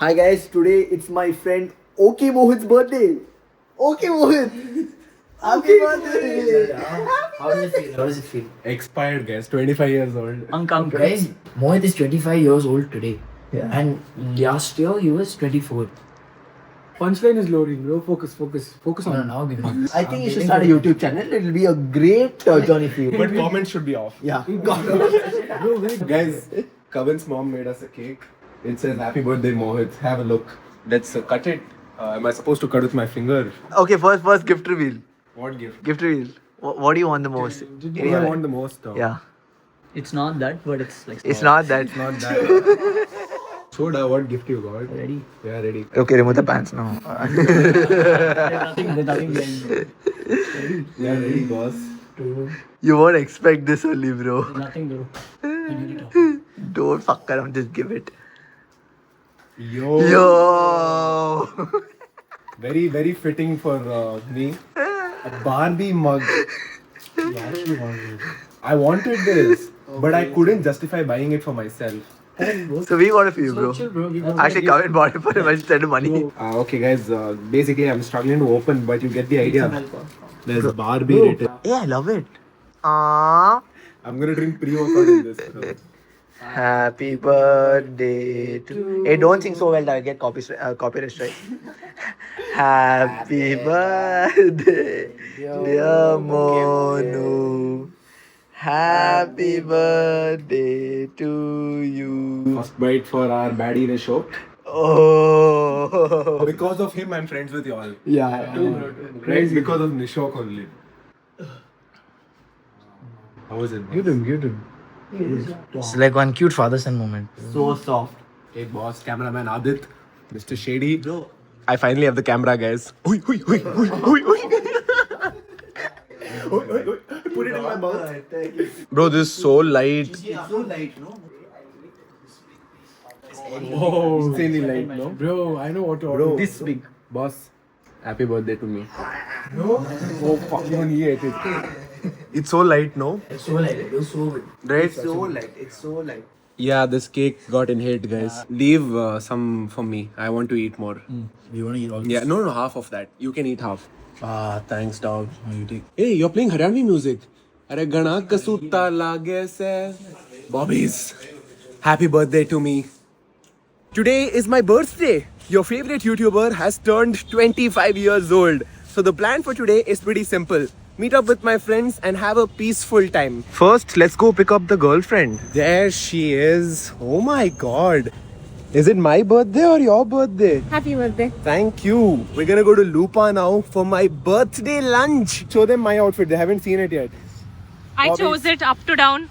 Hi guys, today it's my friend OK Mohit's birthday. OK Mohit! Happy birthday! How does it feel? How does it feel? Expired guys, 25 years old. Guys, Mohit is 25 years old today. Yeah. And last year he was 24. Punchline is loading, bro. Focus No, on. now give him. I think you should start a YouTube channel. It'll be a great journey for you. But comments should be off. Yeah. Guys, Kavan's mom made us a cake. It says happy birthday Mohit. Have a look. Let's cut it. Am I supposed to cut with my finger? Okay, first gift reveal. What gift? Gift reveal. What do you want the most? What do I want the most? Yeah. It's not that, but it's like. It's not that. Not that. Soda, what gift you got? Ready? Yeah, ready. Okay, remove the pants now. There's nothing behind. Yeah, ready, boss. You won't expect this only, bro. Nothing, bro. You need it all. Don't fuck around, just give it. Yo. Yo! Very, very fitting for me. A Barbie mug. I wanted this, but I couldn't justify buying it for myself. So we got it for you, bro. Chill, bro. Give Actually, Kavin bought it for him. I spent money. Okay, guys. Basically, I'm struggling to open, but you get the idea. There's Barbie Bro. written. Yeah, I love it. Aww. I'm gonna drink pre-workout in this. Bro. Happy birthday to. Hey, don't sing so well that I get copyright strike. Happy birthday, dear Monu. Happy birthday to you. First bite for our baddie in the show. Oh. Because of him, I'm friends with y'all. Yeah. Right? Because of Nishok only. How was it? Give him. It's like one cute father-son moment. So soft. Hey, boss, cameraman Adit, Mr. Shady. I finally have the camera, guys. Oi. Put it in my mouth. Bro, this is so light. So light, no? Oh, insanely light, no? Bro, I know what to order. Bro, This big. boss, happy birthday to me. No? Oh, fuck, even he ate it. It's so light, no? It's so light. It was so good. Right? So light. It's so light. Yeah, this cake got in hate, guys. Leave some for me. I want to eat more. You want to eat all this? Yeah, no, half of that. You can eat half. Ah, thanks, dog. You take. Hey, you're playing Haryanvi music. Are gana kasutta lage se. Bobbies, happy birthday to me. Today is my birthday. Your favorite YouTuber has turned 25 years old. So the plan for today is pretty simple. Meet up with my friends and have a peaceful time. First, let's go pick up the girlfriend. There she is. Oh my god. Is it my birthday or your birthday? Happy birthday. Thank you. We're gonna go to Lupa now for my birthday lunch. Show them my outfit. They haven't seen it yet. I Bobbies. chose it up to down.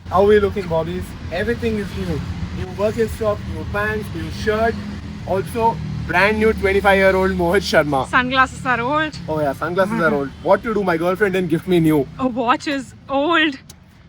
How are we looking, Bobbies? Everything is new. New working shop, new pants, new shirt. Also, brand new 25-year-old Mohit Sharma. Sunglasses are old. Oh yeah, sunglasses are old. What to do? My girlfriend didn't gift me new. A watch is old.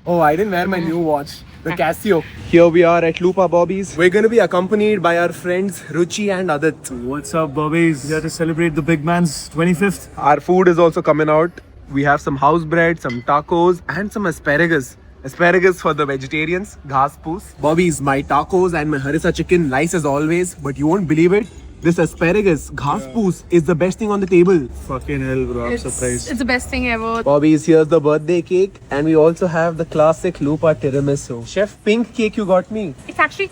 Oh, I didn't wear my new watch. The Casio. Here we are at Lupa Bobbies. We're going to be accompanied by our friends Ruchi and Adit. What's up, Bobbies? Here to celebrate the big man's 25th. Our food is also coming out. We have some house bread, some tacos, and some asparagus. Asparagus for the vegetarians, ghas poos. Bobbies, my tacos and my harissa chicken, nice as always, but you won't believe it. This asparagus, ghas poos, is the best thing on the table. Fucking hell, bro. I'm surprised. It's the best thing ever. Bobbies, here's the birthday cake, and we also have the classic Lupa tiramisu. Chef, pink cake you got me. It's actually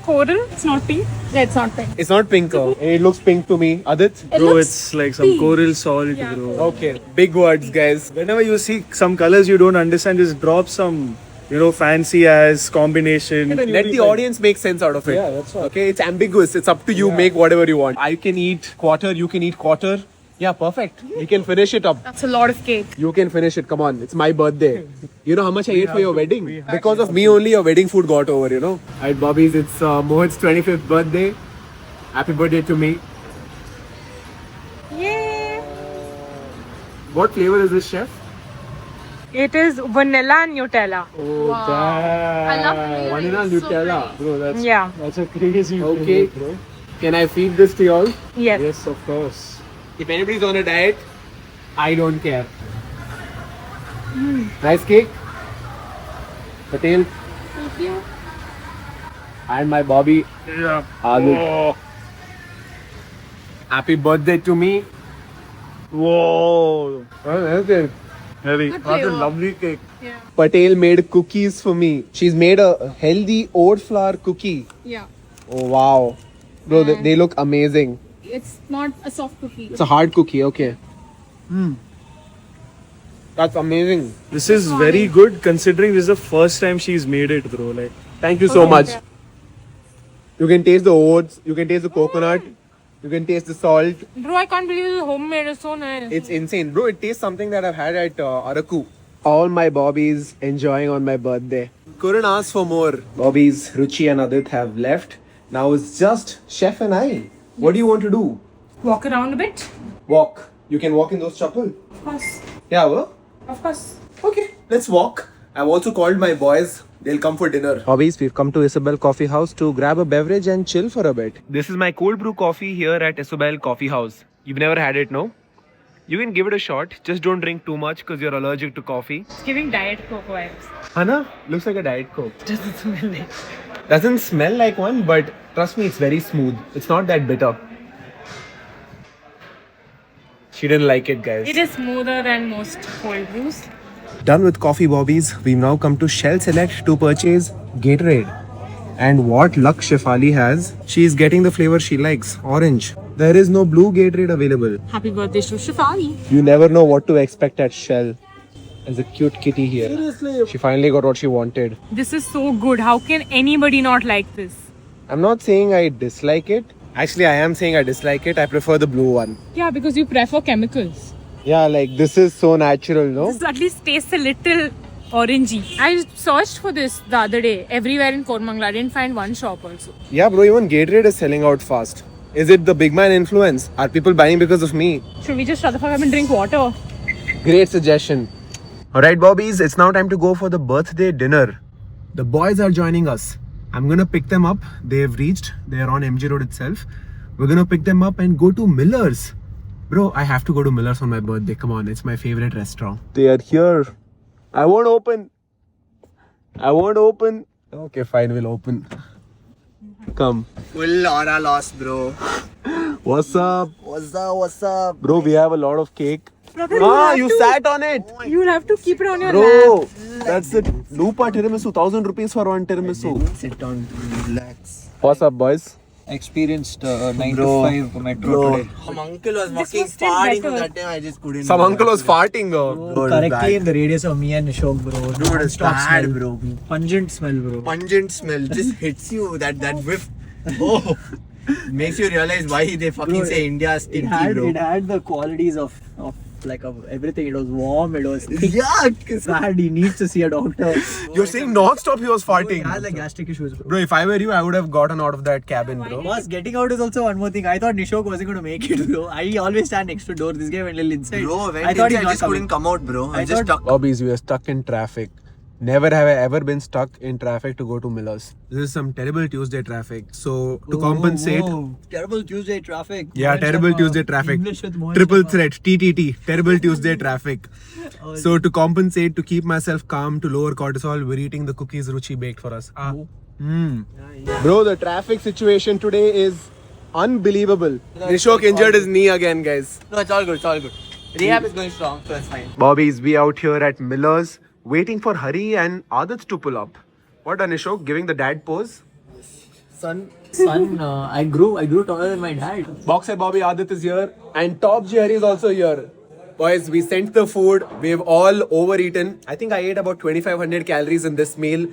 coral. It's not pink. Yeah, it's not pink. It's not pink, it looks pink to me. Adit? It Bro, looks it's like some coral salt, Yeah. bro. Okay, big words, guys. Whenever you see some colors you don't understand, just drop some, fancy ass combination. Let the audience make sense out of it. Yeah, that's all. Okay, it's ambiguous. It's up to you. Make whatever you want. I can eat quarter. You can eat quarter. Yeah, perfect. You can finish it up. That's a lot of cake. You can finish it. Come on, it's my birthday. You know how much I ate for your wedding? Because of me only, your wedding food got over. Alright, Bobbies. It's Mohit's 25th birthday. Happy birthday to me. Yay! What flavor is this, chef? It is vanilla and Nutella. Oh, damn. I love Vanilla Nutella. Bro, Yeah. that's a crazy Okay. flavor, bro. Can I feed this to y'all? Yes. Yes, of course. If anybody's on a diet, I don't care. Nice cake. Patel. Thank you. And my Bobby. Yeah. Adit. Oh, Happy birthday to me. Whoa. Oh, that's it. Heavy. Good That's a flavor. lovely cake. Yeah. Patel made cookies for me. She's made a healthy oat flour cookie. Yeah. Oh wow. Bro, they look amazing. It's not a soft cookie. It's a hard cookie, okay. That's amazing. This is very good considering this is the first time she's made it, bro. Like, Thank you so much. You can taste the oats, you can taste the coconut, you can taste the salt. Bro, I can't believe it's homemade. It's so nice. It's insane. Bro, it tastes something that I've had at Araku. All my bobbies enjoying on my birthday. Couldn't ask for more. Bobbies, Ruchi and Adit have left. Now it's just Chef and I. What do you want to do? Walk around a bit. Walk. You can walk in those chappal. Of course. Yeah, well. Of course. Okay, let's walk. I've also called my boys. They'll come for dinner. Hobbies, we've come to Isabel Coffee House to grab a beverage and chill for a bit. this is my cold brew coffee here at Isobel Coffee House. You've never had it, no? You can give it a shot. Just don't drink too much because you're allergic to coffee. It's giving Diet Coke vibes. Hana, looks like a Diet Coke. Doesn't smell like. Doesn't smell like one, but trust me, it's very smooth. It's not that bitter. She didn't like it, guys. It is smoother than most cold brews. Done with coffee bobbies, we've now come to Shell Select to purchase Gatorade. And what luck Shefali has, she's getting the flavor she likes, orange. There is no blue Gatorade available. Happy birthday to Shefali. You never know what to expect at Shell. There's a cute kitty here. Seriously? She finally got what she wanted. This is so good. How can anybody not like this? I'm not saying I dislike it. Actually, I am saying I dislike it. I prefer the blue one. Yeah, because you prefer chemicals. Yeah, like this is so natural, no? This at least tastes a little orangey. I searched for this the other day everywhere in Kormangla. I didn't find one shop also. Yeah, bro, even Gatorade is selling out fast. Is it the big man influence? Are people buying because of me? Should we just shut the fuck up and drink water? Great suggestion. Alright, bobbies, it's now time to go for the birthday dinner. The boys are joining us. I'm gonna pick them up. They've reached. They're on MG Road itself. We're gonna pick them up and go to Miller's. Bro, I have to go to Miller's on my birthday. Come on, it's my favorite restaurant. They are here. I won't open. Okay, fine, we'll open. Come. Full aura loss, bro. What's up? What's up? Bro, we have a lot of cake. Brother, You sat on it. You'll have to keep it on your lap. Bro, that's the Lupa tiramisu. 1,000 rupees for one tiramisu. Sit down, relax. What's up, boys? Experienced 9 to 5 metro today. Some uncle was This walking was still farting better. that time. I just couldn't. Some uncle was farting. Bro, Correctly in the radius of me and Nishok, bro. Dude, it's Non-stop bad, smell. bro. Pungent smell, bro. Pungent smell just hits you. That whiff. Oh, makes you realize why they fucking Bro, say India is stinky, bro. It had the qualities of like of everything. It was warm. It was thick. Yuck. Bad. He needs to see a doctor. You're saying non-stop he was He farting. has like gastric issues, bro. Bro, if I were you, I would have gotten out of that cabin, bro. Boss, getting out is also one more thing. I thought Nishok wasn't going to make it, bro. I always stand next to door. This guy went a little inside. Bro, when I thought I he's not just couldn't coming. come out, bro. I I just thought- stuck. Bobbies, we are stuck in traffic. Never have I ever been stuck in traffic to go to Miller's. This is some terrible Tuesday traffic. So, to compensate... Whoa. Terrible Tuesday traffic. Yeah, terrible Tuesday traffic. English with Mohan Triple Sharma. threat, TTT, terrible Tuesday traffic. So to compensate, to keep myself calm, to lower cortisol, we're eating the cookies Ruchi baked for us. Bro, the traffic situation today is unbelievable. Nishok injured his knee again, guys. No, it's all good. It's all good. Rehab is going strong, so it's fine. Bobbies, we out here at Miller's, waiting for Hari and Adat to pull up. What done, Nishok? Giving the dad pose? Son, I grew taller than my dad. Boxer Bobby Adat is here, and Top G Hari is also here. Boys, we sent the food. We've all overeaten. I think I ate about 2,500 calories in this meal.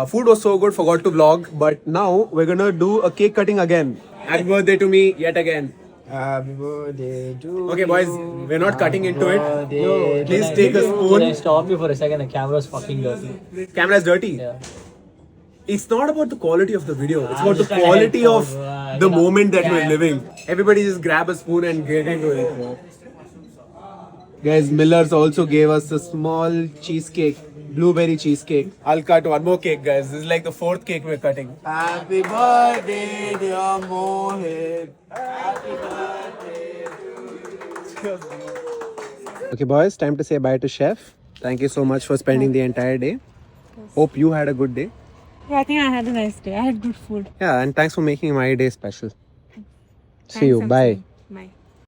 Food was so good, forgot to vlog. But now we're gonna do a cake cutting again. Happy birthday to me yet again. Happy birthday to Okay, boys, we're not cutting into it. No, Please take a spoon. Can I stop you for a second? The camera's fucking dirty. Camera's dirty. Yeah. It's not about the quality of the video. It's about the just trying to quality help of out, the you know. moment that we're Yeah. living. Everybody just grab a spoon and get into it. Guys, Miller's also gave us a small cheesecake, blueberry cheesecake. I'll cut one more cake, guys. This is like the fourth cake we're cutting. Happy birthday, dear Mohit. Okay, boys, time to say bye to Chef. Thank you so much for spending the entire day. Hope you had a good day. Yeah, I think I had a nice day. I had good food. Yeah, and thanks for making my day special. See Thanks, you. I'm Bye. sorry.